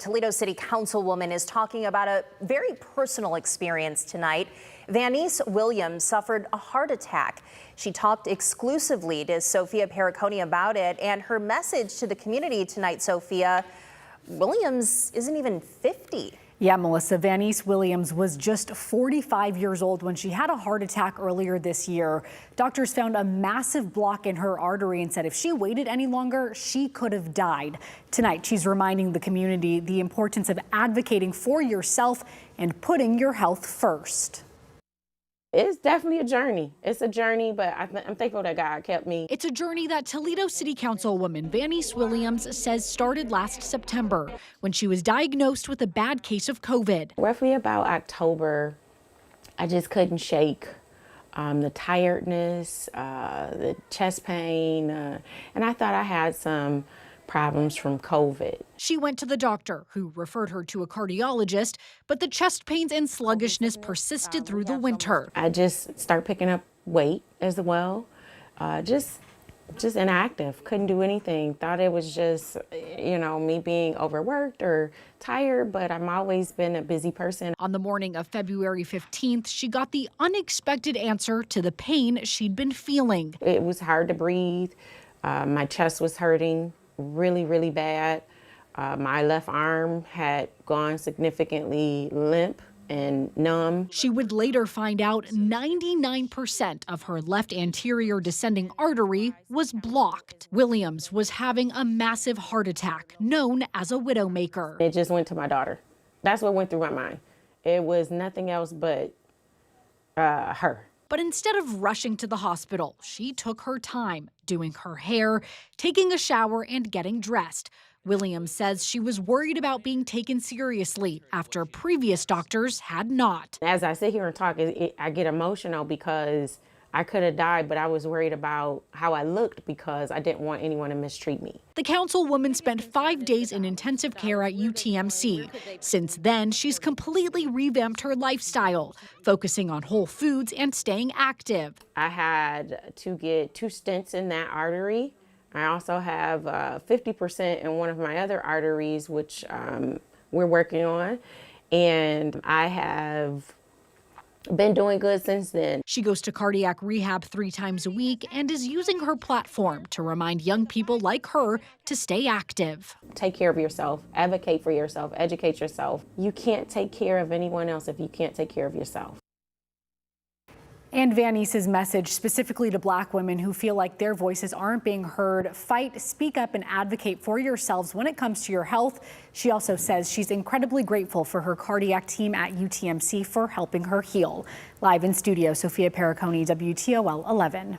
Toledo City Councilwoman is talking about a very personal experience tonight. Vanice Williams suffered a heart attack. She talked exclusively to Sophia Pericone about it, and her message to the community tonight, Sophia, Williams isn't even 50. Yeah, Melissa, Vanice Williams was just 45 years old when she had a heart attack earlier this year. Doctors found a massive block in her artery and said if she waited any longer, she could have died. Tonight, she's reminding the community the importance of advocating for yourself and putting your health first. It's definitely a journey. It's a journey, but I'm thankful that God kept me. It's a journey that Toledo City Councilwoman Vanice Williams says started last September when she was diagnosed with a bad case of COVID. Roughly about October, I just couldn't shake the tiredness, the chest pain, and I thought I had some problems from COVID. She went to the doctor, who referred her to a cardiologist, but the chest pains and sluggishness persisted through the winter. I just started picking up weight as well, just inactive, couldn't do anything. Thought it was just, me being overworked or tired, but I've always been a busy person. On the morning of February 15th, she got the unexpected answer to the pain she'd been feeling. It was hard to breathe. My chest was hurting really, really bad. My left arm had gone significantly limp and numb. She would later find out 99% of her left anterior descending artery was blocked. Williams was having a massive heart attack known as a widowmaker. It just went to my daughter. That's what went through my mind. It was nothing else but her. But instead of rushing to the hospital, she took her time doing her hair, taking a shower, and getting dressed. Williams says she was worried about being taken seriously after previous doctors had not. As I sit here and talk, I get emotional because I could have died, but I was worried about how I looked because I didn't want anyone to mistreat me. The councilwoman spent 5 days in intensive care at UTMC. Since then, she's completely revamped her lifestyle, focusing on whole foods and staying active. I had to get 2 stents in that artery. I also have 50% in one of my other arteries, which we're working on. And I have been doing good since then. She goes to cardiac rehab 3 times a week and is using her platform to remind young people like her to stay active. Take care of yourself, advocate for yourself, educate yourself. You can't take care of anyone else if you can't take care of yourself. And Vanice's message specifically to Black women who feel like their voices aren't being heard: fight, speak up, and advocate for yourselves when it comes to your health. She also says she's incredibly grateful for her cardiac team at UTMC for helping her heal. Live in studio, Sophia Pericone, WTOL 11.